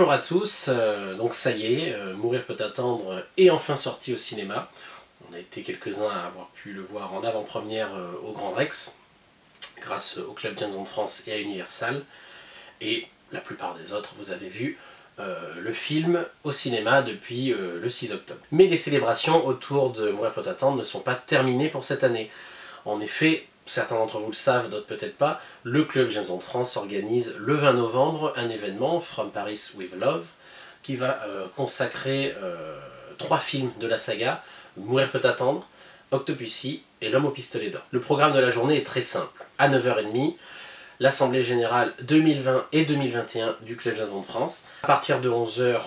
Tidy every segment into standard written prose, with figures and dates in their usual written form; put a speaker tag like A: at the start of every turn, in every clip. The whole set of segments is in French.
A: Bonjour à tous, donc ça y est, Mourir peut attendre est enfin sorti au cinéma. On a été quelques-uns à avoir pu le voir en avant-première au Grand Rex, grâce au Club James Bond France et à Universal. Et la plupart des autres, vous avez vu le film au cinéma depuis le 6 octobre. Mais les célébrations autour de Mourir peut attendre ne sont pas terminées pour cette année. En effet, certains d'entre vous le savent, d'autres peut-être pas, le Club James Bond France organise le 20 novembre un événement, From Paris with Love, qui va consacrer 3 films de la saga, Mourir peut attendre, Octopussy et L'homme au pistolet d'or. Le programme de la journée est très simple. À 9h30, l'Assemblée Générale 2020 et 2021 du Club James Bond France. À partir de 11h,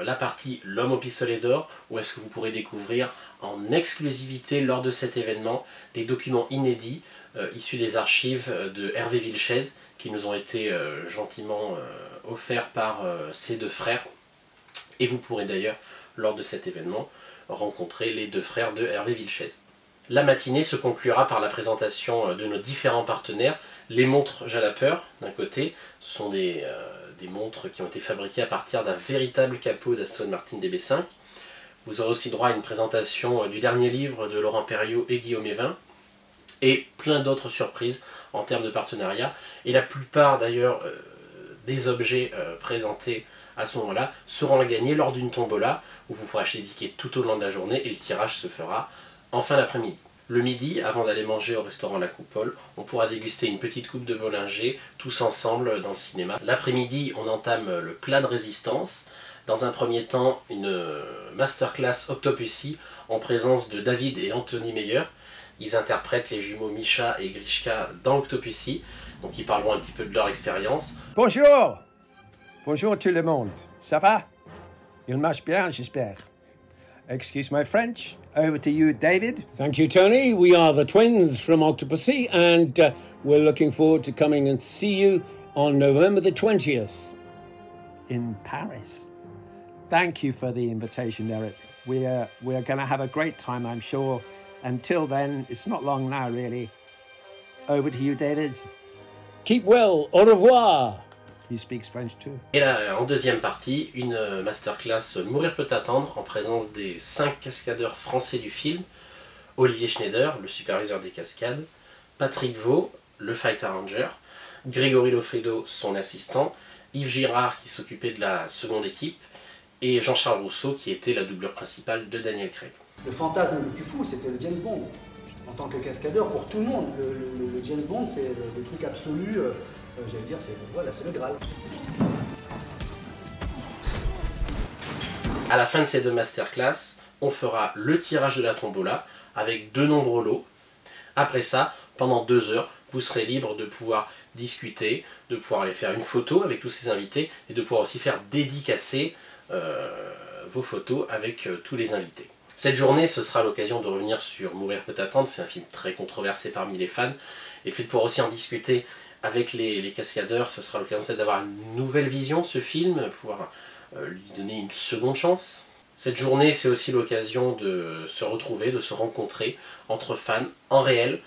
A: la partie L'homme au pistolet d'or, où est-ce que vous pourrez découvrir en exclusivité lors de cet événement des documents inédits issus des archives de Hervé Vilches, qui nous ont été gentiment offerts par ses deux frères. Et vous pourrez d'ailleurs, lors de cet événement, rencontrer les deux frères de Hervé Vilches. La matinée se conclura par la présentation de nos différents partenaires. Les montres Jalapper, d'un côté, sont des montres qui ont été fabriquées à partir d'un véritable capot d'Aston Martin DB5. Vous aurez aussi droit à une présentation du dernier livre de Laurent Perriot et Guillaume Evin, et plein d'autres surprises en termes de partenariat. Et la plupart d'ailleurs des objets présentés à ce moment-là seront à gagner lors d'une tombola, où vous pourrez acheter des tickets tout au long de la journée, et le tirage se fera en fin d'après-midi. Le midi, avant d'aller manger au restaurant La Coupole, on pourra déguster une petite coupe de Bollinger, tous ensemble dans le cinéma. L'après-midi, on entame le plat de résistance. Dans un premier temps, une masterclass Octopussy en présence de David et Anthony Meyer. Ils interprètent les jumeaux Misha et Grishka dans Octopussy, donc ils parleront un petit peu de leur expérience.
B: Bonjour! Bonjour tout le monde. Ça va? Il marche bien, j'espère. Excuse my French. Over to you, David.
C: Thank you, Tony. We are the twins from Octopussy, and we're looking forward to coming and see you on November the 20th.
B: In Paris. Thank you for the invitation, Eric. We're going to have a great time, I'm sure. Until then, it's not long now, really. Over to you, David.
C: Keep well. Au revoir.
B: He speaks French too.
A: Et là, en deuxième partie, une masterclass Mourir peut attendre en présence des 5 cascadeurs français du film. Olivier Schneider, le superviseur des cascades, Patrick Vaux, le fighter ranger, Grégory Lofredo, son assistant, Yves Girard qui s'occupait de la seconde équipe, et Jean-Charles Rousseau qui était la doublure principale de Daniel Craig.
D: Le fantasme le plus fou, c'était le James Bond. En tant que cascadeur, pour tout le monde, le James Bond, c'est le truc absolu. J'allais dire, c'est voilà, le Graal.
A: À la fin de ces 2 masterclass, on fera le tirage de la tombola avec de nombreux lots. Après ça, pendant 2 heures, vous serez libre de pouvoir discuter, de pouvoir aller faire une photo avec tous ces invités et de pouvoir aussi faire dédicacer vos photos avec tous les invités. Cette journée, ce sera l'occasion de revenir sur Mourir peut attendre. C'est un film très controversé parmi les fans. Et puis de pouvoir aussi en discuter avec les cascadeurs, ce sera l'occasion d'avoir une nouvelle vision de ce film, pouvoir lui donner une seconde chance. Cette journée, c'est aussi l'occasion de se retrouver, de se rencontrer entre fans en réel,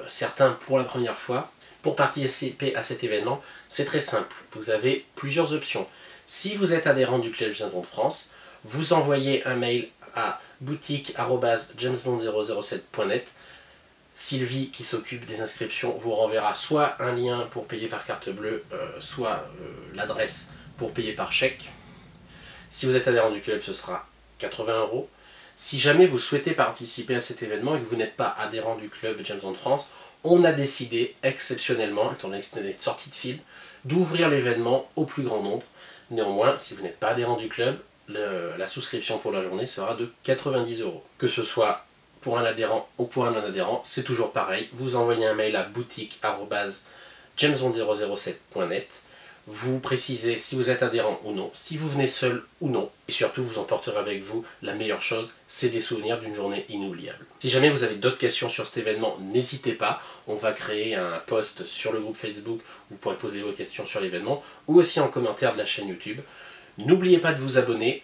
A: certains pour la première fois. Pour participer à cet événement, c'est très simple. Vous avez plusieurs options. Si vous êtes adhérent du Club James Bond France, vous envoyez un mail à boutique@jamesbond007.net. Sylvie, qui s'occupe des inscriptions, vous renverra soit un lien pour payer par carte bleue, soit l'adresse pour payer par chèque. Si vous êtes adhérent du club, ce sera 80 €. Si jamais vous souhaitez participer à cet événement et que vous n'êtes pas adhérent du club James Bond France, on a décidé exceptionnellement, étant donné que c'est une sortie de film, d'ouvrir l'événement au plus grand nombre. Néanmoins, si vous n'êtes pas adhérent du club, la souscription pour la journée sera de 90 €. Que ce soit pour un adhérent ou pour un non-adhérent, c'est toujours pareil. Vous envoyez un mail à boutique@jamesbond007.net. Vous précisez si vous êtes adhérent ou non, si vous venez seul ou non. Et surtout, vous emporterez avec vous la meilleure chose, c'est des souvenirs d'une journée inoubliable. Si jamais vous avez d'autres questions sur cet événement, n'hésitez pas. On va créer un post sur le groupe Facebook où vous pourrez poser vos questions sur l'événement, ou aussi en commentaire de la chaîne YouTube. N'oubliez pas de vous abonner,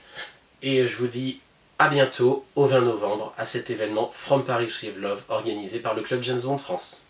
A: et je vous dis à bientôt, au 20 novembre, à cet événement From Paris with Love, organisé par le Club James Bond France.